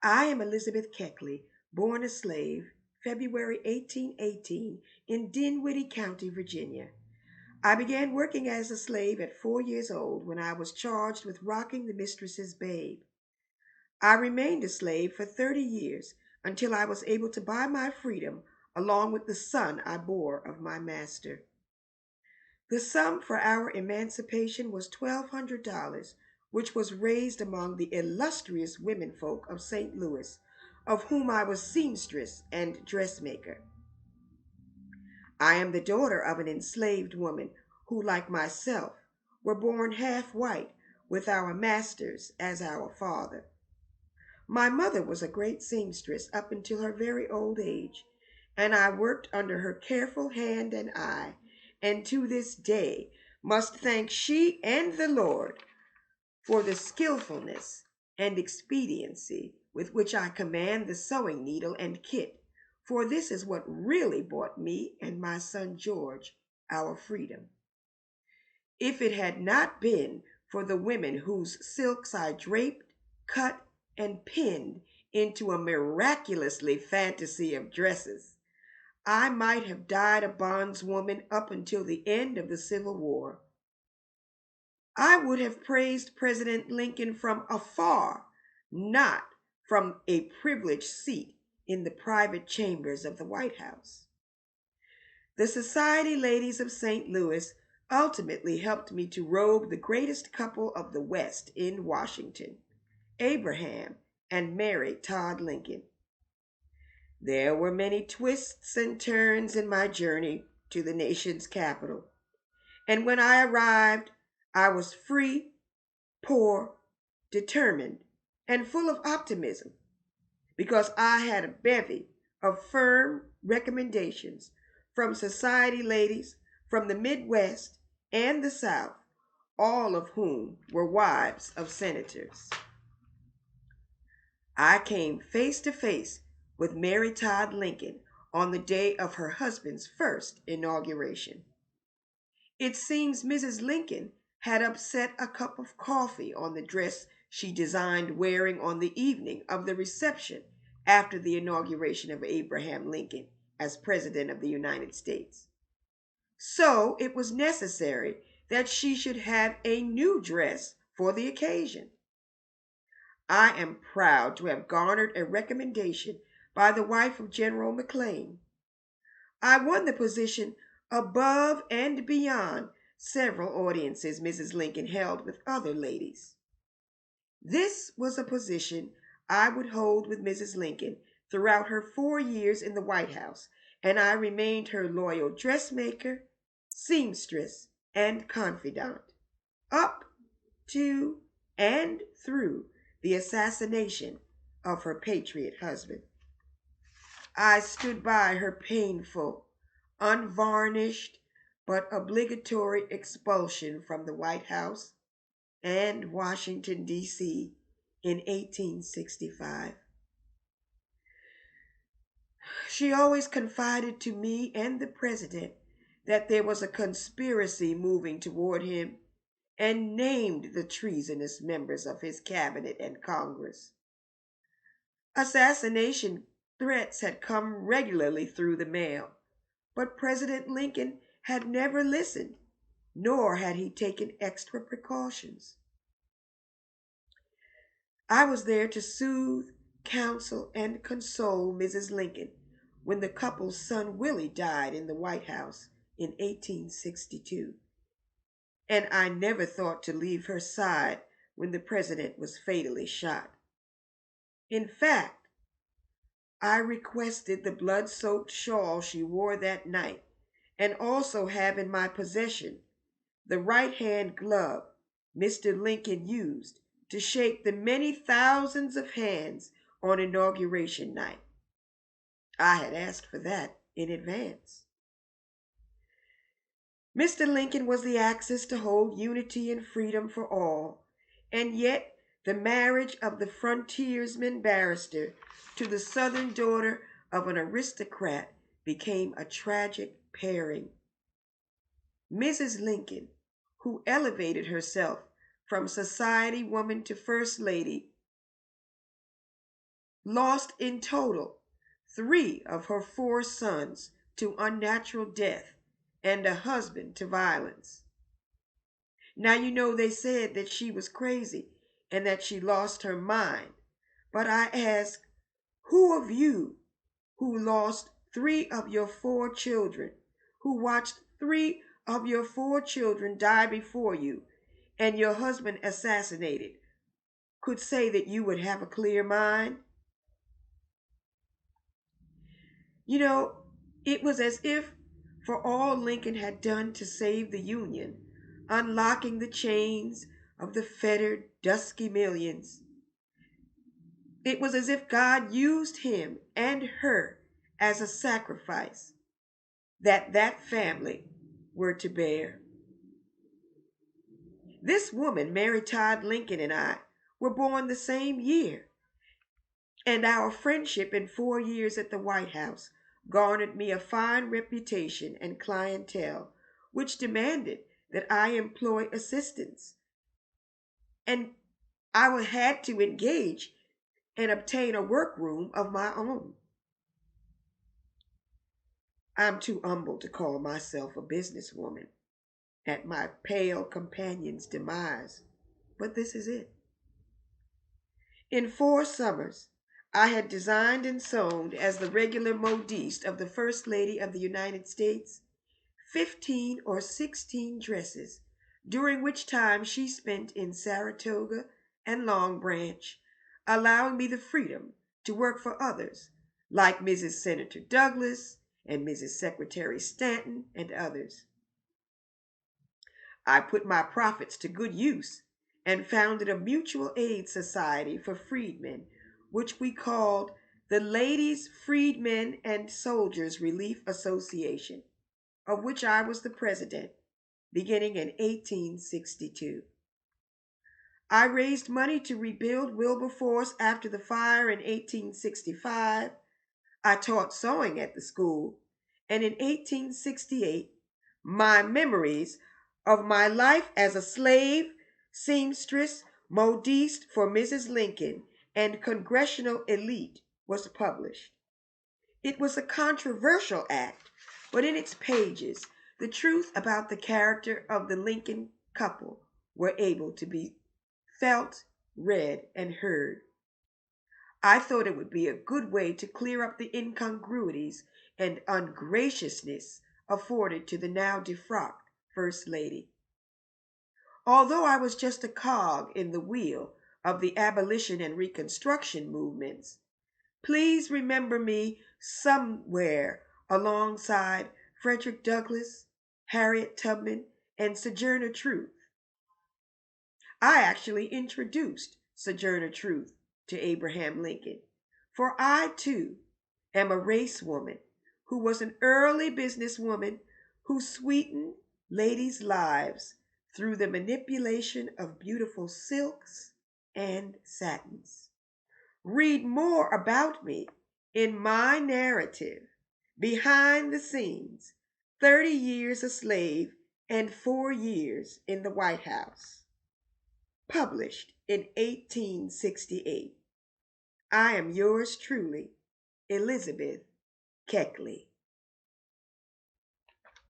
I am Elizabeth Keckley, born a slave, February 1818, in Dinwiddie County, Virginia. I began working as a slave at 4 years old when I was charged with rocking the mistress's babe. I remained a slave for 30 years until I was able to buy my freedom along with the son I bore of my master. The sum for our emancipation was $1,200, which was raised among the illustrious womenfolk of St. Louis, of whom I was seamstress and dressmaker. I am the daughter of an enslaved woman who, like myself, were born half white with our masters as our father. My mother was a great seamstress up until her very old age, and I worked under her careful hand and eye, and to this day must thank she and the Lord for the skillfulness and expediency with which I command the sewing needle and kit, for this is what really bought me and my son George our freedom. If it had not been for the women whose silks I draped, cut, and pinned into a miraculously fantasy of dresses, I might have died a bondswoman up until the end of the Civil War. I would have praised President Lincoln from afar, not from a privileged seat in the private chambers of the White House. The society ladies of St. Louis ultimately helped me to robe the greatest couple of the West in Washington, Abraham and Mary Todd Lincoln. There were many twists and turns in my journey to the nation's capital, and when I arrived, I was free, poor, determined, and full of optimism because I had a bevy of firm recommendations from society ladies from the Midwest and the South, all of whom were wives of senators. I came face to face with Mary Todd Lincoln on the day of her husband's first inauguration. It seems Mrs. Lincoln had upset a cup of coffee on the dress she designed wearing on the evening of the reception after the inauguration of Abraham Lincoln as President of the United States. So it was necessary that she should have a new dress for the occasion. I am proud to have garnered a recommendation by the wife of General McLean. I won the position above and beyond several audiences Mrs. Lincoln held with other ladies. This was a position I would hold with Mrs. Lincoln throughout her 4 years in the White House, and I remained her loyal dressmaker, seamstress, and confidant, up to and through the assassination of her patriot husband. I stood by her painful, unvarnished, but obligatory expulsion from the White House and Washington, D.C. in 1865. She always confided to me and the president that there was a conspiracy moving toward him and named the treasonous members of his cabinet and Congress. Assassination threats had come regularly through the mail, but President Lincoln had never listened, nor had he taken extra precautions. I was there to soothe, counsel, and console Mrs. Lincoln when the couple's son Willie died in the White House in 1862, and I never thought to leave her side when the president was fatally shot. In fact, I requested the blood-soaked shawl she wore that night and also have in my possession the right-hand glove Mr. Lincoln used to shake the many thousands of hands on inauguration night. I had asked for that in advance. Mr. Lincoln was the axis to hold unity and freedom for all, and yet the marriage of the frontiersman barrister to the southern daughter of an aristocrat became a tragic pairing. Mrs. Lincoln, who elevated herself from society woman to first lady, lost in total three of her four sons to unnatural death and a husband to violence. Now, you know, they said that she was crazy and that she lost her mind. But I ask, who of you who lost three of your four children, who watched three of your four children die before you, and your husband assassinated, could say that you would have a clear mind? You know, it was as if for all Lincoln had done to save the Union, unlocking the chains of the fettered, dusky millions. It was as if God used him and her as a sacrifice that family were to bear. This woman, Mary Todd Lincoln, and I were born the same year, and our friendship in 4 years at the White House garnered me a fine reputation and clientele, which demanded that I employ assistants, and I had to engage and obtain a workroom of my own. I'm too humble to call myself a businesswoman at my pale companion's demise, but this is it. In 4 summers, I had designed and sewn as the regular modiste of the First Lady of the United States 15 or 16 dresses, during which time she spent in Saratoga and Long Branch, allowing me the freedom to work for others, like Mrs. Senator Douglas and Mrs. Secretary Stanton and others. I put my profits to good use and founded a mutual aid society for freedmen, which we called the Ladies, Freedmen, and Soldiers Relief Association, of which I was the president, beginning in 1862. I raised money to rebuild Wilberforce after the fire in 1865. I taught sewing at the school, and in 1868, my memories of my life as a slave, seamstress, modiste for Mrs. Lincoln, and congressional elite was published. It was a controversial act, but in its pages, the truth about the character of the Lincoln couple were able to be felt, read, and heard. I thought it would be a good way to clear up the incongruities and ungraciousness afforded to the now defrocked First Lady. Although I was just a cog in the wheel of the abolition and reconstruction movements, please remember me somewhere alongside Frederick Douglass, Harriet Tubman, and Sojourner Truth. I actually introduced Sojourner Truth to Abraham Lincoln, for I too am a race woman who was an early businesswoman who sweetened ladies' lives through the manipulation of beautiful silks and satins. Read more about me in my narrative, Behind the Scenes 30 Years a Slave and 4 years in the White House, published in 1868. I am yours truly, Elizabeth Keckley.